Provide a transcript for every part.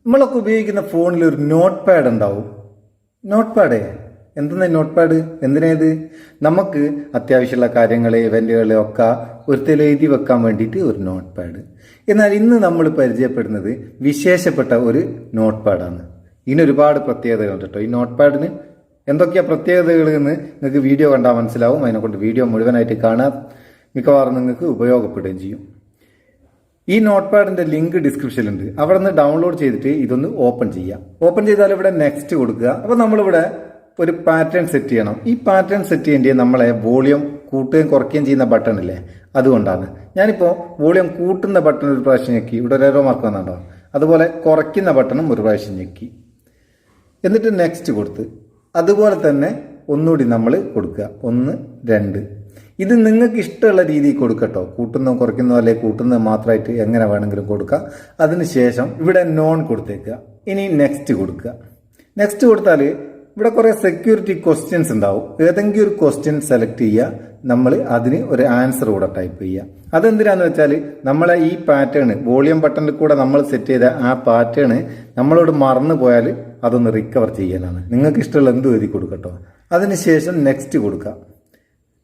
നമ്മളൊക്കെ ഉപയോഗിക്കുന്ന ഫോണിൽ ഒരു നോട്ട് പാഡ് ഉണ്ടാവും. നോട്ട് പാഡേ എന്തെന്നാ നോട്ട് പാഡ്? എന്തിനേത്? നമുക്ക് അത്യാവശ്യമുള്ള കാര്യങ്ങൾ, ഇവന്റുകൾ ഒക്കെ ഒരുത്തിൽ എഴുതി വെക്കാൻ വേണ്ടിയിട്ട് ഒരു നോട്ട് പാഡ്. എന്നാൽ ഇന്ന് നമ്മൾ പരിചയപ്പെടുന്നത് വിശേഷപ്പെട്ട ഒരു നോട്ട് പാഡാണ്. ഇതിന് ഒരുപാട് പ്രത്യേകതകളുണ്ട് കേട്ടോ. ഈ നോട്ട് പാഡിന് എന്തൊക്കെയാ പ്രത്യേകതകൾ എന്ന് നിങ്ങൾക്ക് വീഡിയോ കണ്ടാൽ മനസ്സിലാവും. അതിനെക്കൊണ്ട് വീഡിയോ മുഴുവനായിട്ട് കാണാൻ മിക്കവാറും നിങ്ങൾക്ക് ഉപയോഗപ്പെടുകയും ചെയ്യും. ഈ നോട്ട് പാഡിന്റെ ലിങ്ക് ഡിസ്ക്രിപ്ഷനിലുണ്ട്. അവിടെ നിന്ന് ഡൗൺലോഡ് ചെയ്തിട്ട് ഇതൊന്ന് ഓപ്പൺ ചെയ്യാം. ഓപ്പൺ ചെയ്താൽ ഇവിടെ നെക്സ്റ്റ് കൊടുക്കുക. അപ്പോൾ നമ്മളിവിടെ ഒരു പാറ്റേൺ സെറ്റ് ചെയ്യണം. ഈ പാറ്റേൺ സെറ്റ് ചെയ്യേണ്ടത് നമ്മളെ വോളിയം കൂട്ടുകയും കുറയ്ക്കുകയും ചെയ്യുന്ന ബട്ടൺ ഇല്ലേ, അതുകൊണ്ടാണ്. ഞാനിപ്പോൾ വോളിയം കൂട്ടുന്ന ബട്ടൺ ഒരു പ്രാവശ്യം ഞെക്കി, ഇവിടെ ഒരു ഏറോ മാർക്ക് വന്നുണ്ടോ. അതുപോലെ കുറയ്ക്കുന്ന ബട്ടണും ഒരു പ്രാവശ്യം ഞെക്കി, എന്നിട്ട് നെക്സ്റ്റ് കൊടുത്ത് അതുപോലെ തന്നെ ഒന്നുകൂടി നമ്മൾ കൊടുക്കുക. 1, 2. ഇത് നിങ്ങൾക്ക് ഇഷ്ടമുള്ള രീതിയിൽ കൊടുക്കട്ടോ. കൂട്ടുന്നതും കുറയ്ക്കുന്നതും അല്ലെ കൂട്ടുന്നത് മാത്രമായിട്ട് എങ്ങനെ വേണമെങ്കിലും കൊടുക്കുക. അതിനുശേഷം ഇവിടെ നോൺ കൊടുത്തേക്കുക. ഇനി നെക്സ്റ്റ് കൊടുക്കുക. നെക്സ്റ്റ് കൊടുത്താൽ ഇവിടെ കുറേ സെക്യൂരിറ്റി ക്വസ്റ്റ്യൻസ് ഉണ്ടാവും. ഏതെങ്കിലും ഒരു ക്വസ്റ്റ്യൻ സെലക്ട് ചെയ്യുക. നമ്മൾ അതിന് ഒരു ആൻസർ കൂടെ ടൈപ്പ് ചെയ്യുക. അതെന്തിനാന്ന് വെച്ചാൽ നമ്മളെ ഈ പാറ്റേൺ വോളിയം ബട്ടണിൽ കൂടെ നമ്മൾ സെറ്റ് ചെയ്ത ആ പാറ്റേൺ നമ്മളോട് മറന്നു പോയാൽ അതൊന്ന് റിക്കവർ ചെയ്യാനാണ്. നിങ്ങൾക്ക് ഇഷ്ടമുള്ള എന്ത് എഴുതി കൊടുക്കട്ടോ. അതിനുശേഷം നെക്സ്റ്റ് കൊടുക്കുക.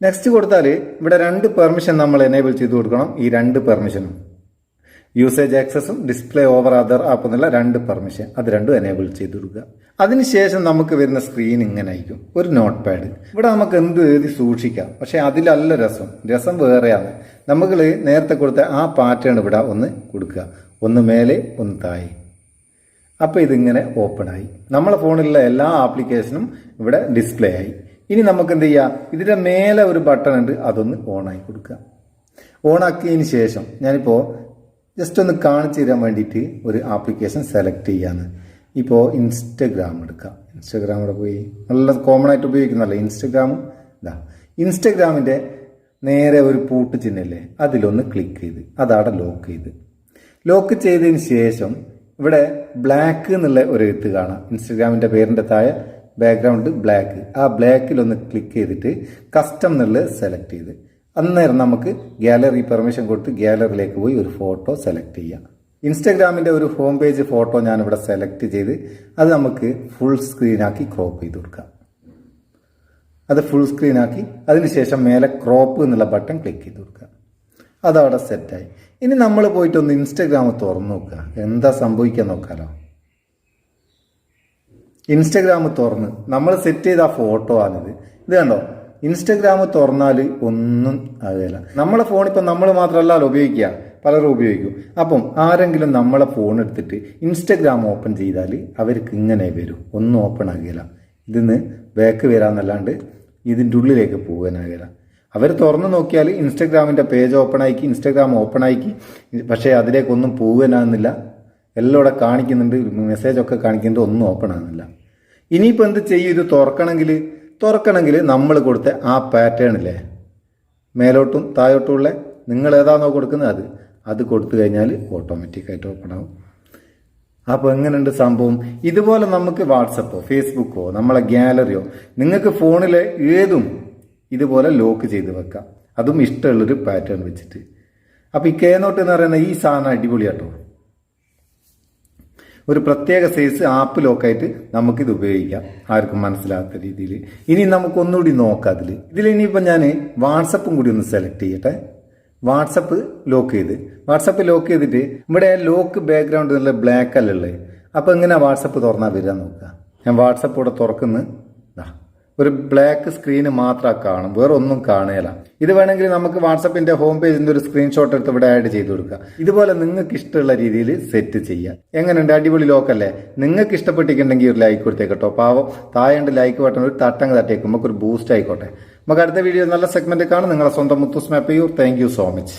നെക്സ്റ്റ് കൊടുത്താൽ ഇവിടെ 2 പെർമിഷൻ നമ്മൾ എനേബിൾ ചെയ്ത് കൊടുക്കണം. ഈ 2 പെർമിഷനും യൂസേജ് ആക്സസും ഡിസ്പ്ലേ ഓവർ അതർ ആപ്പ് എന്നുള്ള 2 പെർമിഷൻ, അത് രണ്ടും എനേബിൾ ചെയ്ത് കൊടുക്കുക. അതിനുശേഷം നമുക്ക് വരുന്ന സ്ക്രീൻ ഇങ്ങനെ ആയിരിക്കും. ഒരു നോട്ട് പാഡ്. ഇവിടെ നമുക്ക് എന്ത് എഴുതി സൂക്ഷിക്കാം. പക്ഷെ അതിലല്ല രസം വേറെയാണ്. നമ്മൾ നേരത്തെ കൊടുത്ത ആ പാറ്റേൺ ഇവിടെ ഒന്ന് കൊടുക്കുക. ഒന്ന് മേലെ, ഒന്ന് താഴെ. അപ്പോൾ ഇതിങ്ങനെ ഓപ്പണായി. നമ്മളെ ഫോണിലുള്ള എല്ലാ ആപ്ലിക്കേഷനും ഇവിടെ ഡിസ്പ്ലേ ആയി. ഇനി നമുക്ക് എന്ത് ചെയ്യാം, ഇതിൻ്റെ മേലെ ഒരു ബട്ടൺ ഉണ്ട്, അതൊന്ന് ഓണാക്കി കൊടുക്കുക. ഓണാക്കിയതിന് ശേഷം ഞാനിപ്പോൾ ജസ്റ്റ് ഒന്ന് കാണിച്ചു തരാൻ വേണ്ടിയിട്ട് ഒരു ആപ്ലിക്കേഷൻ സെലക്ട് ചെയ്യാന്ന്. ഇപ്പോൾ ഇൻസ്റ്റഗ്രാം എടുക്കാം. ഇൻസ്റ്റഗ്രാം ഇവിടെ പോയി നല്ല കോമൺ ആയിട്ട് ഉപയോഗിക്കുന്നല്ലേ ഇൻസ്റ്റഗ്രാമും. ഇതാ ഇൻസ്റ്റഗ്രാമിൻ്റെ നേരെ ഒരു പൂട്ട് ചിഹ്നല്ലേ, അതിലൊന്ന് ക്ലിക്ക് ചെയ്ത് അതവിടെ ലോക്ക് ചെയ്തതിന് ശേഷം ഇവിടെ ബ്ലാക്ക് എന്നുള്ള ഒരു എഴുത്ത് കാണാം. ഇൻസ്റ്റഗ്രാമിൻ്റെ പേരിൻ്റെ താഴെ ബാക്ക്ഗ്രൗണ്ട് ബ്ലാക്ക്. ആ ബ്ലാക്കിലൊന്ന് ക്ലിക്ക് ചെയ്തിട്ട് കസ്റ്റം എന്നുള്ളത് സെലക്ട് ചെയ്ത് അന്നേരം നമുക്ക് ഗാലറി പെർമിഷൻ കൊടുത്ത് ഗാലറിയിലേക്ക് പോയി ഒരു ഫോട്ടോ സെലക്ട് ചെയ്യാം. ഇൻസ്റ്റഗ്രാമിൻ്റെ ഒരു ഹോം പേജ് ഫോട്ടോ ഞാനിവിടെ സെലക്ട് ചെയ്ത് അത് നമുക്ക് ഫുൾ സ്ക്രീനാക്കി ക്രോപ്പ് ചെയ്ത് കൊടുക്കാം. അത് ഫുൾ സ്ക്രീനാക്കി അതിനുശേഷം മേലെ ക്രോപ്പ് എന്നുള്ള ബട്ടൺ ക്ലിക്ക് ചെയ്ത് കൊടുക്കുക. അതവിടെ സെറ്റായി. ഇനി നമ്മൾ പോയിട്ടൊന്ന് ഇൻസ്റ്റഗ്രാം തുറന്നു നോക്കുക. എന്താ സംഭവിക്കാൻ നോക്കാലോ. ഇൻസ്റ്റഗ്രാം തുറന്ന് നമ്മൾ സെറ്റ് ചെയ്ത ആ ഫോട്ടോ ആണിത്. ഇത് കണ്ടോ, ഇൻസ്റ്റഗ്രാം തുറന്നാൽ ഒന്നും ആകില്ല. നമ്മളെ ഫോൺ ഇപ്പം നമ്മൾ മാത്രമല്ലല്ലോ ഉപയോഗിക്കുക, പലരും ഉപയോഗിക്കും. അപ്പം ആരെങ്കിലും നമ്മളെ ഫോൺ എടുത്തിട്ട് ഇൻസ്റ്റഗ്രാം ഓപ്പൺ ചെയ്താൽ അവർക്ക് ഇങ്ങനെ വരും, ഒന്നും ഓപ്പൺ ആകില്ല. ഇതിന്ന് ബാക്ക് വരാമെന്നല്ലാണ്ട് ഇതിൻ്റെ ഉള്ളിലേക്ക് പോകാനാകില്ല. അവർ തുറന്നു നോക്കിയാൽ ഇൻസ്റ്റഗ്രാമിൻ്റെ പേജ് ഇൻസ്റ്റഗ്രാം ഓപ്പൺ ആക്കി, പക്ഷേ അതിലേക്കൊന്നും പോകാനാകുന്നില്ല. എല്ലാം ഇവിടെ കാണിക്കുന്നുണ്ട്, മെസ്സേജൊക്കെ കാണിക്കുന്നുണ്ട്, ഒന്നും ഓപ്പൺ ആകുന്നില്ല. ഇനിയിപ്പോൾ എന്ത് ചെയ്യും? ഇത് തുറക്കണമെങ്കിൽ നമ്മൾ കൊടുത്ത ആ പാറ്റേണില്ലേ മേലോട്ടും താഴോട്ടുമുള്ള നിങ്ങൾ ഏതാണോ കൊടുക്കുന്നത് അത് കൊടുത്തു കഴിഞ്ഞാൽ ഓട്ടോമാറ്റിക്കായിട്ട് ഓപ്പൺ ആവും. അപ്പോൾ എങ്ങനെയുണ്ട് സംഭവം? ഇതുപോലെ നമുക്ക് വാട്സപ്പോ ഫേസ്ബുക്കോ നമ്മളെ ഗാലറിയോ നിങ്ങൾക്ക് ഫോണിൽ ഏതും ഇതുപോലെ ലോക്ക് ചെയ്ത് വെക്കാം. അതും ഇഷ്ടമുള്ളൊരു പാറ്റേൺ വെച്ചിട്ട്. അപ്പോൾ ഈ കേനോട്ട് എന്ന് പറയുന്ന ഈ സാധനം അടിപൊളിയാട്ടോ. ഒരു പ്രത്യേക സൈസ് ആപ്പ് ലോക്കായിട്ട് നമുക്കിത് ഉപയോഗിക്കാം, ആർക്കും മനസ്സിലാത്ത രീതിയിൽ. ഇനി നമുക്കൊന്നുകൂടി നോക്കാം. ഇതിലിനിയിപ്പോൾ ഞാൻ വാട്സപ്പും കൂടി ഒന്ന് സെലക്ട് ചെയ്യട്ടെ. വാട്സപ്പ് ലോക്ക് ചെയ്തിട്ട് ഇവിടെ ലോക്ക് ബാക്ക്ഗ്രൗണ്ട് നല്ല ബ്ലാക്ക് അല്ലേ. അപ്പോൾ എങ്ങനെ വാട്സപ്പ് തുറന്നാൽ വരാൻ നോക്കുക. ഞാൻ വാട്സപ്പ് ഇവിടെ തുറക്കുന്നു. ഒരു ബ്ലാക്ക് സ്ക്രീന് മാത്രം കാണും, വേറെ ഒന്നും കാണുകയില്ല. ഇത് വേണമെങ്കിൽ നമുക്ക് വാട്സപ്പിന്റെ ഹോം പേജിന്റെ ഒരു സ്ക്രീൻഷോട്ട് എടുത്ത് ഇവിടെ ആഡ് ചെയ്ത് കൊടുക്കുക. ഇതുപോലെ നിങ്ങൾക്ക് ഇഷ്ടമുള്ള രീതിയിൽ സെറ്റ് ചെയ്യാം. എങ്ങനെയുണ്ട്? അടിപൊളി ലോക്കല്ലേ? നിങ്ങൾക്ക് ഇഷ്ടപ്പെട്ടിട്ടുണ്ടെങ്കിൽ ഒരു ലൈക്ക് കൊടുത്തേക്കട്ടോ. പാവം താഴെ ലൈക്ക് ബട്ടൺ ഒരു തട്ടങ്ങ് തട്ടേക്കും, നമുക്ക് ഒരു ബൂസ്റ്റ് ആയിക്കോട്ടെ. നമുക്ക് അടുത്ത വീഡിയോ നല്ല സെഗ്മെന്റ് കാണും. നിങ്ങളെ സ്വന്തം Muthoos Meppayur. Thank you so much.